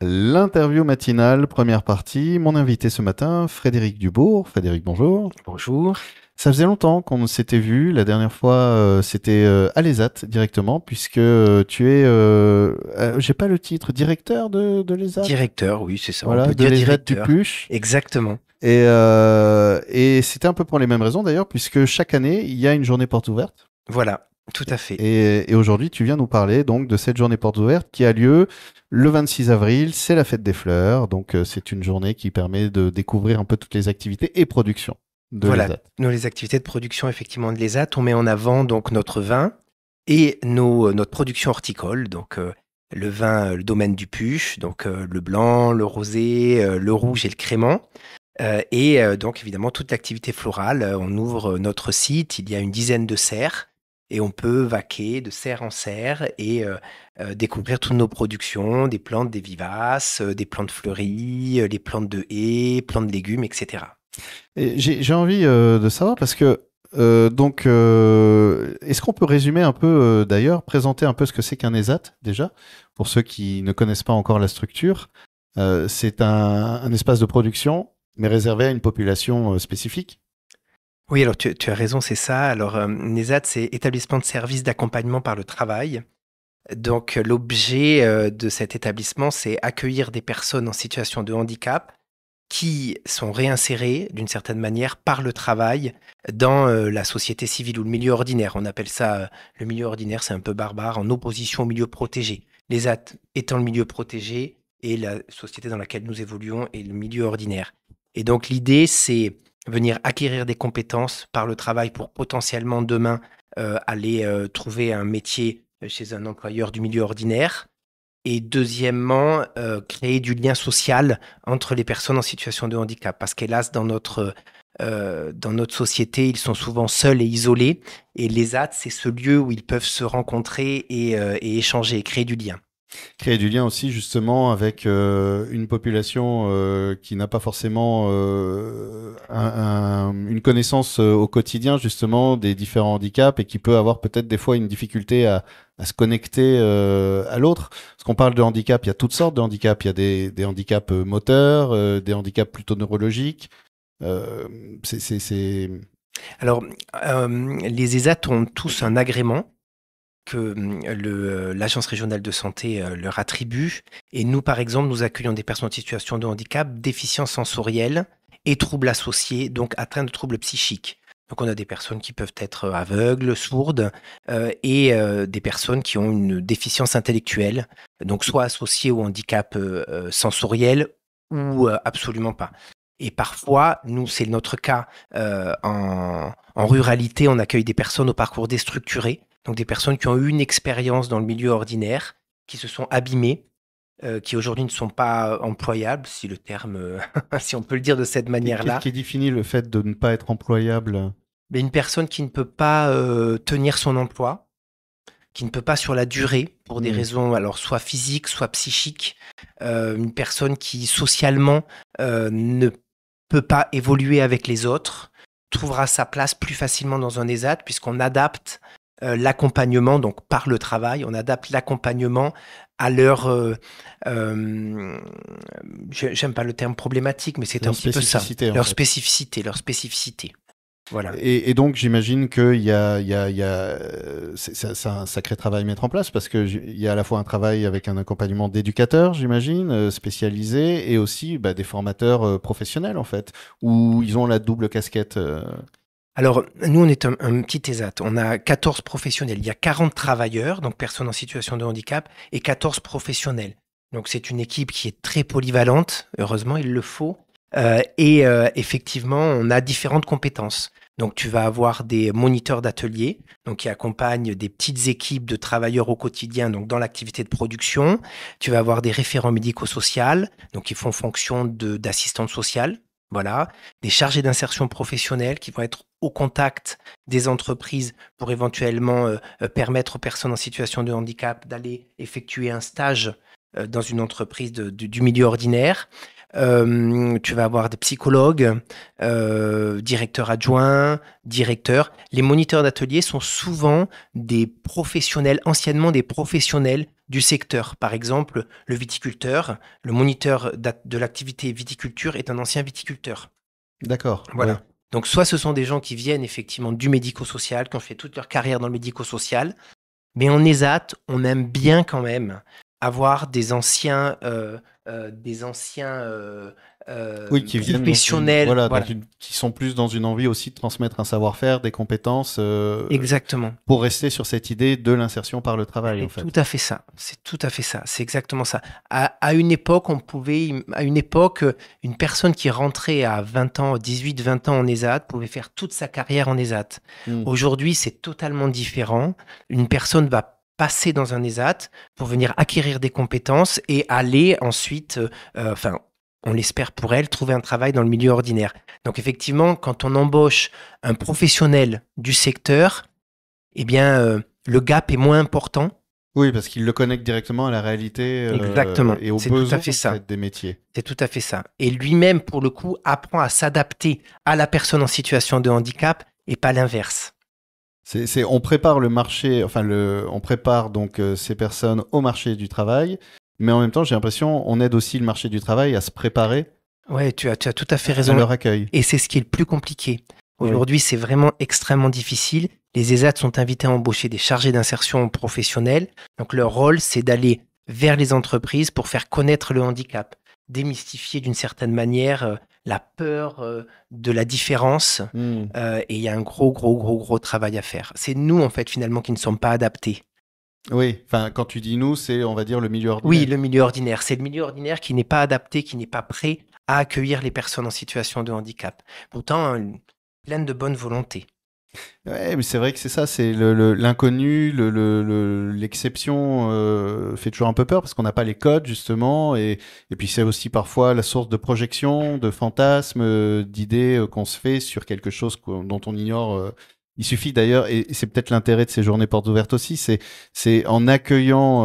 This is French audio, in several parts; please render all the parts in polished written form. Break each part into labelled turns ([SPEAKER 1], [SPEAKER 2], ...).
[SPEAKER 1] L'interview matinale, première partie. Mon invité ce matin, Frédéric Dubourg. Frédéric, bonjour.
[SPEAKER 2] Bonjour.
[SPEAKER 1] Ça faisait longtemps qu'on s'était vu. La dernière fois, c'était à l'ESAT directement, puisque tu es, j'ai pas le titre, directeur de l'ESAT.
[SPEAKER 2] Directeur, oui, c'est ça, on
[SPEAKER 1] Voilà,
[SPEAKER 2] peut
[SPEAKER 1] de
[SPEAKER 2] dire
[SPEAKER 1] l'ESAT du
[SPEAKER 2] directeur.
[SPEAKER 1] Puch.
[SPEAKER 2] Exactement.
[SPEAKER 1] Et c'était un peu pour les mêmes raisons d'ailleurs, puisque chaque année, il y a une journée porte ouverte.
[SPEAKER 2] Voilà, tout à fait.
[SPEAKER 1] Et aujourd'hui, tu viens nous parler donc de cette journée porte ouverte qui a lieu le 26 avril. C'est la fête des fleurs. Donc, c'est une journée qui permet de découvrir un peu toutes les activités et productions de
[SPEAKER 2] Voilà,
[SPEAKER 1] l'ESAT.
[SPEAKER 2] nous, les activités de production, effectivement, de l'ESAT, on met en avant donc notre vin et notre production horticole, donc le vin, le domaine du Puch, donc le blanc, le rosé, le rouge et le crément. Donc, évidemment, toute l'activité florale. On ouvre notre site, il y a une dizaine de serres et on peut vaquer de serre en serre et découvrir toutes nos productions, des plantes, des vivaces, des plantes fleuries, les plantes de haies, plantes de légumes, etc.
[SPEAKER 1] Et j'ai envie de savoir parce que est-ce qu'on peut résumer un peu d'ailleurs, présenter un peu ce que c'est qu'un ESAT déjà, pour ceux qui ne connaissent pas encore la structure. C'est un espace de production, mais réservé à une population spécifique.
[SPEAKER 2] Oui, alors tu as raison, c'est ça. Alors, NESAT, c'est établissement de services d'accompagnement par le travail. Donc, l'objet de cet établissement, c'est accueillir des personnes en situation de handicap qui sont réinsérés d'une certaine manière par le travail dans la société civile ou le milieu ordinaire. On appelle ça le milieu ordinaire, c'est un peu barbare, en opposition au milieu protégé. Les AT étant le milieu protégé et la société dans laquelle nous évoluons est le milieu ordinaire. Et donc l'idée, c'est venir acquérir des compétences par le travail pour potentiellement demain aller trouver un métier chez un employeur du milieu ordinaire et deuxièmement, créer du lien social entre les personnes en situation de handicap. Parce qu'hélas, dans notre société, ils sont souvent seuls et isolés. Et l'ESAT, c'est ce lieu où ils peuvent se rencontrer et échanger, et créer du lien.
[SPEAKER 1] Créer du lien aussi justement avec une population qui n'a pas forcément une connaissance au quotidien justement des différents handicaps et qui peut avoir peut-être des fois une difficulté à se connecter à l'autre. Parce qu'on parle de handicap, il y a toutes sortes de handicaps. Il y a des handicaps moteurs, des handicaps plutôt neurologiques. Euh, c'est...
[SPEAKER 2] Alors, les ESAT ont tous un agrément que l'Agence régionale de santé leur attribue. Et nous, par exemple, nous accueillons des personnes en situation de handicap, déficience sensorielle et troubles associés, donc atteintes de troubles psychiques. Donc on a des personnes qui peuvent être aveugles, sourdes, des personnes qui ont une déficience intellectuelle, donc soit associée au handicap sensoriel ou absolument pas. Et parfois, nous, c'est notre cas, en ruralité, on accueille des personnes au parcours déstructuré, donc des personnes qui ont eu une expérience dans le milieu ordinaire, qui se sont abîmées, qui aujourd'hui ne sont pas employables, si le terme, si on peut le dire de cette
[SPEAKER 1] Qu'est-ce
[SPEAKER 2] manière-là.
[SPEAKER 1] qui définit le fait de ne pas être employable?
[SPEAKER 2] Mais une personne qui ne peut pas tenir son emploi, qui ne peut pas sur la durée, pour des
[SPEAKER 1] Hmm.
[SPEAKER 2] raisons alors soit physiques, soit psychiques, une personne qui socialement ne peut pas évoluer avec les autres, trouvera sa place plus facilement dans un ESAT puisqu'on adapte l'accompagnement, donc par le travail, on adapte l'accompagnement à leur, j'aime pas le terme problématique, mais c'est un
[SPEAKER 1] Leur
[SPEAKER 2] petit peu ça,
[SPEAKER 1] spécificité en fait.
[SPEAKER 2] leur spécificité. Voilà.
[SPEAKER 1] Et donc, j'imagine c'est un sacré travail à mettre en place parce que il y a à la fois un travail avec un accompagnement d'éducateurs, j'imagine, spécialisé, et aussi bah, des formateurs professionnels en fait, où ils ont la double casquette.
[SPEAKER 2] Alors, nous, on est un petit ESAT. On a 14 professionnels. Il y a 40 travailleurs, donc personnes en situation de handicap, et 14 professionnels. Donc, c'est une équipe qui est très polyvalente. Heureusement, il le faut. Effectivement, on a différentes compétences. Donc, tu vas avoir des moniteurs d'atelier, donc qui accompagnent des petites équipes de travailleurs au quotidien, donc dans l'activité de production. Tu vas avoir des référents médico-sociaux, donc qui font fonction d'assistante sociale. Voilà, des chargés d'insertion professionnelle qui vont être au contact des entreprises pour éventuellement permettre aux personnes en situation de handicap d'aller effectuer un stage dans une entreprise du milieu ordinaire. tu vas avoir des psychologues, directeurs adjoints, directeurs. Les moniteurs d'atelier sont souvent des professionnels, anciennement des professionnels du secteur. Par exemple, le viticulteur, le moniteur de l'activité viticulture est un ancien viticulteur.
[SPEAKER 1] D'accord.
[SPEAKER 2] Voilà.
[SPEAKER 1] Ouais.
[SPEAKER 2] Donc, soit ce sont des gens qui viennent effectivement du médico-social, qui ont fait toute leur carrière dans le médico-social, mais en ESAT, on aime bien quand même avoir des anciens,
[SPEAKER 1] Oui, qui viennent
[SPEAKER 2] professionnels. Voilà,
[SPEAKER 1] qui sont plus dans une envie aussi de transmettre un savoir-faire, des compétences,
[SPEAKER 2] exactement.
[SPEAKER 1] pour rester sur cette idée de l'insertion par le travail, en
[SPEAKER 2] C'est
[SPEAKER 1] fait.
[SPEAKER 2] tout à fait ça. C'est tout à fait ça. C'est exactement ça. À une époque, une personne qui rentrait à 20 ans, 18, 20 ans en ESAT pouvait faire toute sa carrière en ESAT. Aujourd'hui, c'est totalement différent. Une personne va passer dans un ESAT pour venir acquérir des compétences et aller ensuite, on l'espère pour elle, trouver un travail dans le milieu ordinaire. Donc effectivement, quand on embauche un professionnel du secteur, eh bien, le gap est moins important.
[SPEAKER 1] Oui, parce qu'il le connecte directement à la réalité
[SPEAKER 2] Exactement.
[SPEAKER 1] et aux
[SPEAKER 2] C'est tout à
[SPEAKER 1] besoins
[SPEAKER 2] fait ça.
[SPEAKER 1] des métiers.
[SPEAKER 2] C'est tout à fait ça. Et lui-même, pour le coup, apprend à s'adapter à la personne en situation de handicap et pas l'inverse.
[SPEAKER 1] On prépare le marché, on prépare donc ces personnes au marché du travail, mais en même temps, j'ai l'impression, on aide aussi le marché du travail à se préparer.
[SPEAKER 2] Ouais, tu as tout à fait raison.
[SPEAKER 1] À leur accueil.
[SPEAKER 2] Et c'est ce qui est le plus compliqué. Aujourd'hui, c'est vraiment extrêmement difficile. Les ESAT sont invités à embaucher des chargés d'insertion professionnelle. Donc, leur rôle, c'est d'aller vers les entreprises pour faire connaître le handicap, démystifier d'une certaine manière la peur de la différence. Et il y a un gros travail à faire. C'est nous, en fait, finalement, qui ne sommes pas adaptés.
[SPEAKER 1] Oui, quand tu dis nous, c'est, on va dire, le milieu ordinaire.
[SPEAKER 2] Oui, le milieu ordinaire. C'est le milieu ordinaire qui n'est pas adapté, qui n'est pas prêt à accueillir les personnes en situation de handicap. Pourtant, pleine de bonne volonté.
[SPEAKER 1] Ouais, mais c'est vrai que c'est ça, c'est l'inconnu, l'exception fait toujours un peu peur parce qu'on n'a pas les codes justement, et puis c'est aussi parfois la source de projection, de fantasmes, d'idées qu'on se fait sur quelque chose dont on ignore. Il suffit d'ailleurs, et c'est peut-être l'intérêt de ces journées portes ouvertes aussi, c'est en accueillant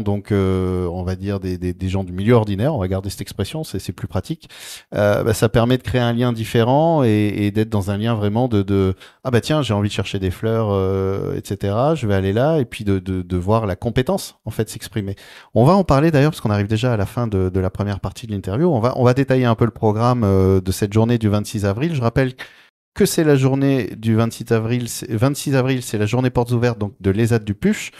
[SPEAKER 1] donc on va dire des gens du milieu ordinaire, on va garder cette expression, c'est plus pratique. Ça permet de créer un lien différent et d'être dans un lien vraiment de ah bah tiens, j'ai envie de chercher des fleurs, etc. Je vais aller là, et puis de voir la compétence en fait s'exprimer. On va en parler d'ailleurs parce qu'on arrive déjà à la fin de la première partie de l'interview. On va détailler un peu le programme de cette journée du 26 avril. Je rappelle que c'est la journée du 26 avril. 26 avril, c'est la journée portes ouvertes donc de l'ESAT du Puch,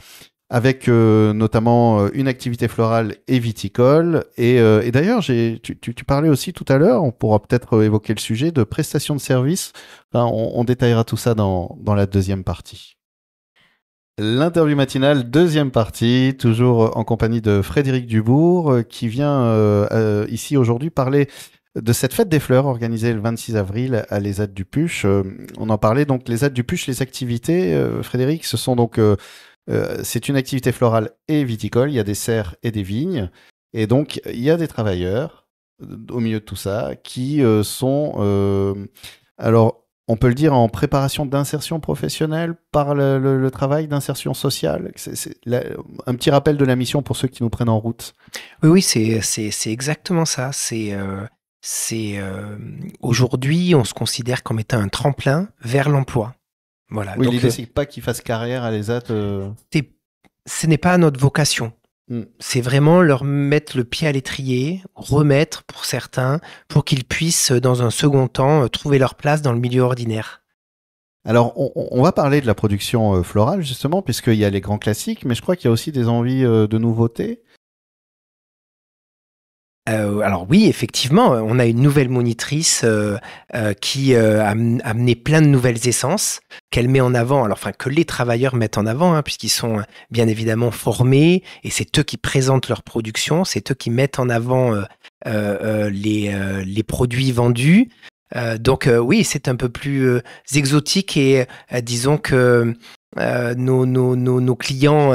[SPEAKER 1] avec notamment une activité florale et viticole. Et d'ailleurs, tu parlais aussi tout à l'heure, on pourra peut-être évoquer le sujet de prestations de services. On détaillera tout ça dans la deuxième partie. L'interview matinale, deuxième partie, toujours en compagnie de Frédéric Dubourg, qui vient ici aujourd'hui parler de cette fête des fleurs organisée le 26 avril à l'ESAT du Puch. On en parlait donc, l'ESAT du Puch, les activités, Frédéric, ce sont donc, c'est une activité florale et viticole, il y a des serres et des vignes, et donc il y a des travailleurs au milieu de tout ça qui sont, alors on peut le dire, en préparation d'insertion professionnelle par le travail d'insertion sociale. C'est un petit rappel de la mission pour ceux qui nous prennent en route.
[SPEAKER 2] Oui, c'est exactement ça. Aujourd'hui, on se considère comme étant un tremplin vers l'emploi. Voilà.
[SPEAKER 1] Oui, l'idée, c'est pas qu'ils fassent carrière à l'ESAT.
[SPEAKER 2] Ce n'est pas notre vocation. C'est vraiment leur mettre le pied à l'étrier, remettre pour certains, pour qu'ils puissent, dans un second temps, trouver leur place dans le milieu ordinaire.
[SPEAKER 1] Alors, on va parler de la production florale, justement, puisqu'il y a les grands classiques, mais je crois qu'il y a aussi des envies de nouveautés.
[SPEAKER 2] Alors oui, effectivement, on a une nouvelle monitrice qui a amené plein de nouvelles essences qu'elle met en avant, que les travailleurs mettent en avant, puisqu'ils sont bien évidemment formés, et c'est eux qui présentent leur production, c'est eux qui mettent en avant les produits vendus. Donc oui, c'est un peu plus exotique, et disons que nos clients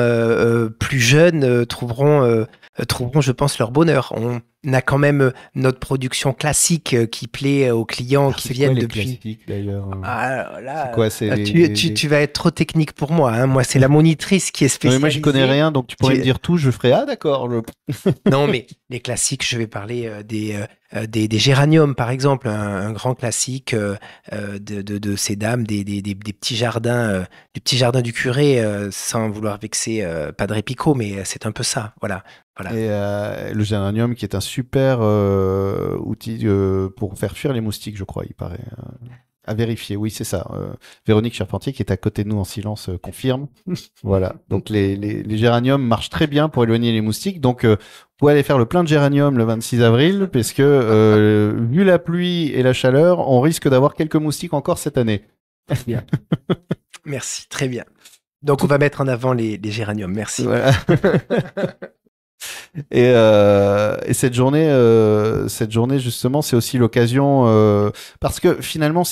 [SPEAKER 2] plus jeunes trouveront, je pense, leur bonheur. On a quand même notre production classique qui plaît aux clients qui viennent depuis.
[SPEAKER 1] C'est quoi les classiques d'ailleurs?
[SPEAKER 2] Ah, là,
[SPEAKER 1] C'est quoi? C'est
[SPEAKER 2] tu vas être trop technique pour moi, hein. Moi, c'est la monitrice qui est
[SPEAKER 1] Non, mais
[SPEAKER 2] spécialisée.
[SPEAKER 1] moi, j'y connais rien, donc tu pourrais
[SPEAKER 2] Tu-
[SPEAKER 1] me dire tout, je ferai ah d'accord.
[SPEAKER 2] Non, mais les classiques, je vais parler des géraniums, par exemple, un grand classique de ces dames, des petits jardins, du petit jardin du curé, sans vouloir vexer Padre Pico, mais c'est un peu ça, voilà. Voilà.
[SPEAKER 1] Et le géranium qui est un super outil pour faire fuir les moustiques, je crois, il paraît. À vérifier, oui, c'est ça. Véronique Charpentier, qui est à côté de nous en silence, confirme. Voilà. Donc les géraniums marchent très bien pour éloigner les moustiques. Donc vous pouvez aller faire le plein de géranium le 26 avril, parce que vu la pluie et la chaleur, on risque d'avoir quelques moustiques encore cette année.
[SPEAKER 2] Bien. Merci, très bien. Donc on va mettre en avant les géraniums, merci.
[SPEAKER 1] Voilà. Et cette journée justement, c'est aussi l'occasion parce que finalement,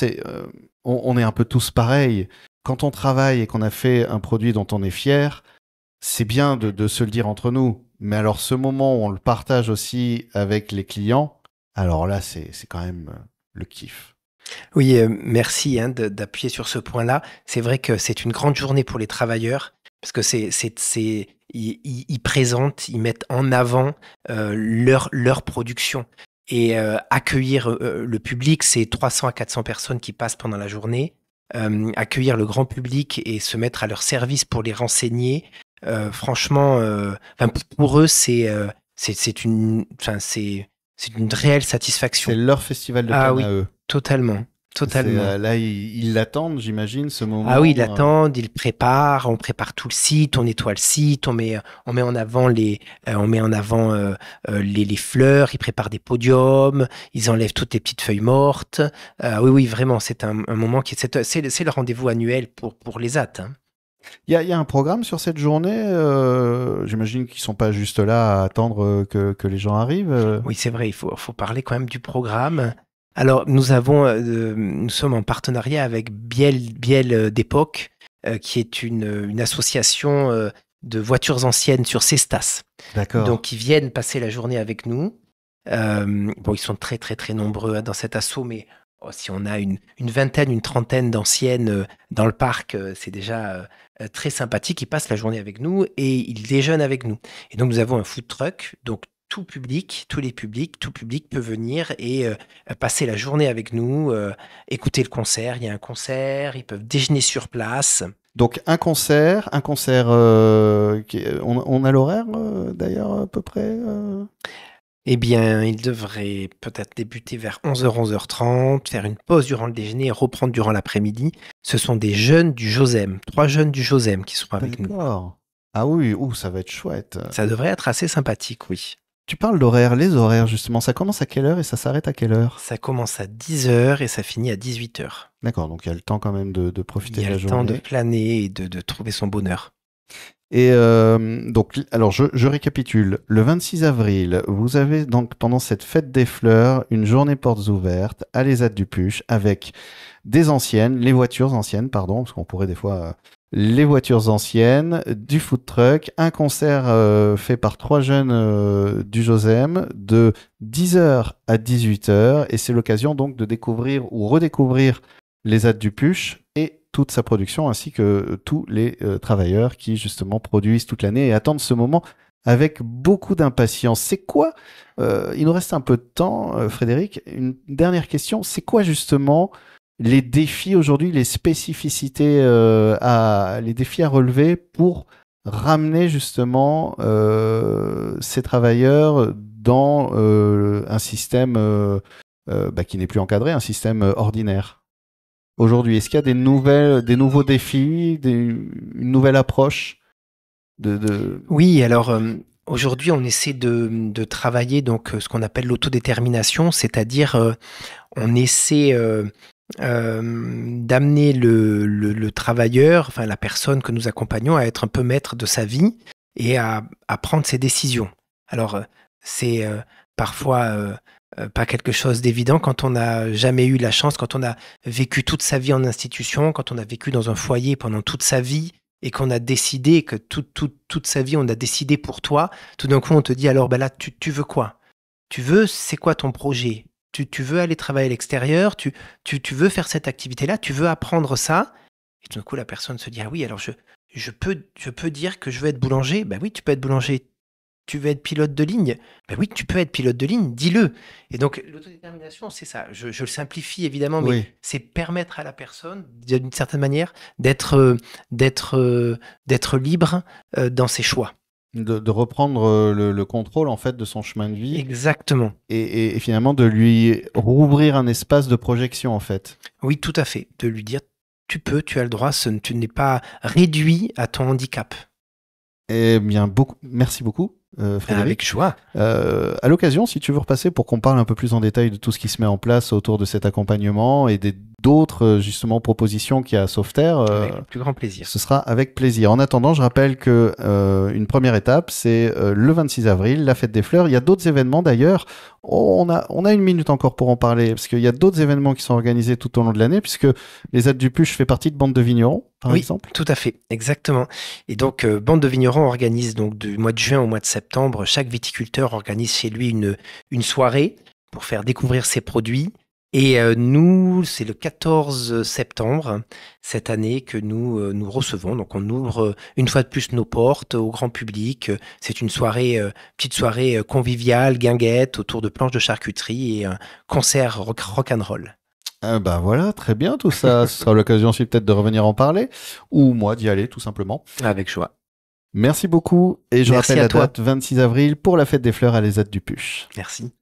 [SPEAKER 1] on est un peu tous pareils. Quand on travaille et qu'on a fait un produit dont on est fier, c'est bien de se le dire entre nous. Mais alors, ce moment où on le partage aussi avec les clients, alors là, c'est quand même le kiff.
[SPEAKER 2] Oui, merci d'appuyer sur ce point-là. C'est vrai que c'est une grande journée pour les travailleurs parce que ils présentent, ils mettent en avant leur production. Et accueillir le public, c'est 300 à 400 personnes qui passent pendant la journée. Accueillir le grand public et se mettre à leur service pour les renseigner, franchement, pour eux, c'est une réelle satisfaction.
[SPEAKER 1] C'est leur festival de
[SPEAKER 2] Ah
[SPEAKER 1] Cannes
[SPEAKER 2] oui,
[SPEAKER 1] à eux.
[SPEAKER 2] totalement.
[SPEAKER 1] Là, ils l'attendent, j'imagine, ce moment.
[SPEAKER 2] Ah oui, ils l'attendent, ils le préparent, on prépare tout le site, on nettoie le site, on met en avant les fleurs, ils préparent des podiums, ils enlèvent toutes les petites feuilles mortes. Oui, vraiment, c'est un moment c'est le rendez-vous annuel pour les AT, hein.
[SPEAKER 1] Il y a un programme sur cette journée. J'imagine qu'ils sont pas juste là à attendre que les gens arrivent.
[SPEAKER 2] Oui, c'est vrai, il faut parler quand même du programme. Alors, nous sommes en partenariat avec Biel d'époque, qui est une association de voitures anciennes sur Cestas.
[SPEAKER 1] D'accord.
[SPEAKER 2] Donc, ils viennent passer la journée avec nous. Ils sont très, très, très nombreux dans cet assaut, mais si on a une vingtaine, une trentaine d'anciennes dans le parc, c'est déjà très sympathique. Ils passent la journée avec nous et ils déjeunent avec nous. Et donc, nous avons un food truck. Donc, tout public peut venir et passer la journée avec nous, écouter le concert. Il y a un concert, ils peuvent déjeuner sur place.
[SPEAKER 1] Donc un concert, on a l'horaire d'ailleurs à peu près
[SPEAKER 2] Eh bien, il devrait peut-être débuter vers 11h, 11h30, faire une pause durant le déjeuner et reprendre durant l'après-midi. Ce sont des jeunes du Josem, 3 jeunes du Josem qui seront avec nous.
[SPEAKER 1] D'accord. Ah oui, ça va être chouette.
[SPEAKER 2] Ça devrait être assez sympathique, oui.
[SPEAKER 1] Tu parles d'horaire, les horaires justement, ça commence à quelle heure et ça s'arrête à quelle heure?
[SPEAKER 2] Ça commence à 10h et ça finit à 18h.
[SPEAKER 1] D'accord, donc il y a le temps quand même de profiter de la journée.
[SPEAKER 2] Il y a le temps de planer et de trouver son bonheur.
[SPEAKER 1] Et donc, alors je récapitule. Le 26 avril, vous avez donc pendant cette fête des fleurs une journée portes ouvertes à l'ESAT du Puch avec les voitures anciennes, pardon, parce qu'on pourrait des fois les voitures anciennes, du food truck, un concert fait par 3 jeunes du Josem de 10h à 18h, et c'est l'occasion donc de découvrir ou redécouvrir l'ESAT du Puch et toute sa production, ainsi que tous les travailleurs qui justement produisent toute l'année et attendent ce moment avec beaucoup d'impatience. C'est quoi il nous reste un peu de temps, Frédéric. Une dernière question. C'est quoi justement les défis aujourd'hui, les spécificités, les défis à relever pour ramener justement ces travailleurs dans un système qui n'est plus encadré, un système ordinaire? Aujourd'hui, est-ce qu'il y a des nouveaux défis, une nouvelle approche
[SPEAKER 2] Oui, alors aujourd'hui, on essaie de travailler donc ce qu'on appelle l'autodétermination, c'est-à-dire on essaie d'amener le travailleur, enfin la personne que nous accompagnons, à être un peu maître de sa vie et à prendre ses décisions. Alors, c'est parfois pas quelque chose d'évident quand on n'a jamais eu la chance, quand on a vécu toute sa vie en institution, quand on a vécu dans un foyer pendant toute sa vie et qu'on a décidé que toute sa vie, on a décidé pour toi. Tout d'un coup, on te dit alors, ben là, tu veux quoi? C'est quoi ton projet? Tu veux aller travailler à l'extérieur? Tu veux faire cette activité-là? Tu veux apprendre ça? Et tout d'un coup, la personne se dit, ah oui, alors je peux dire que je veux être boulanger? Ben oui, tu peux être boulanger. Tu veux être pilote de ligne? Ben oui, tu peux être pilote de ligne, dis-le. Et donc, l'autodétermination, c'est ça. Je le simplifie évidemment, mais
[SPEAKER 1] Oui.
[SPEAKER 2] c'est permettre à la personne, d'une certaine manière, d'être libre dans ses choix.
[SPEAKER 1] De reprendre le contrôle en fait de son chemin de vie
[SPEAKER 2] Exactement.
[SPEAKER 1] et finalement de lui rouvrir un espace de projection en fait.
[SPEAKER 2] Oui, tout à fait. De lui dire, tu as le droit, tu n'es pas réduit à ton handicap.
[SPEAKER 1] Eh bien, merci beaucoup, Frédéric.
[SPEAKER 2] Avec joie.
[SPEAKER 1] À l'occasion, si tu veux repasser pour qu'on parle un peu plus en détail de tout ce qui se met en place autour de cet accompagnement et d'autres justement propositions qu'il y a à Sauveterre,
[SPEAKER 2] Avec le plus grand plaisir.
[SPEAKER 1] ce sera avec plaisir. En attendant, je rappelle que une première étape, c'est le 26 avril, la fête des fleurs. Il y a d'autres événements d'ailleurs. On a une minute encore pour en parler, parce qu'il y a d'autres événements qui sont organisés tout au long de l'année, puisque les Aides du Puch fait partie de Bande de Vignerons, par exemple.
[SPEAKER 2] Tout à fait, exactement. Et donc, Bande de Vignerons organise donc du mois de juin au mois de septembre, chaque viticulteur organise chez lui une soirée pour faire découvrir ses produits. Et nous, c'est le 14 septembre cette année que nous recevons. Donc, on ouvre une fois de plus nos portes au grand public. C'est une petite soirée conviviale, guinguette, autour de planches de charcuterie et un concert rock'n'roll.
[SPEAKER 1] Bah voilà, très bien tout ça. Ce sera l'occasion aussi peut-être de revenir en parler, ou moi d'y aller tout simplement.
[SPEAKER 2] Avec joie.
[SPEAKER 1] Merci beaucoup, et je
[SPEAKER 2] Merci
[SPEAKER 1] rappelle
[SPEAKER 2] à
[SPEAKER 1] la
[SPEAKER 2] toi.
[SPEAKER 1] date 26 avril pour la fête des fleurs à les Aides du Puch.
[SPEAKER 2] Merci.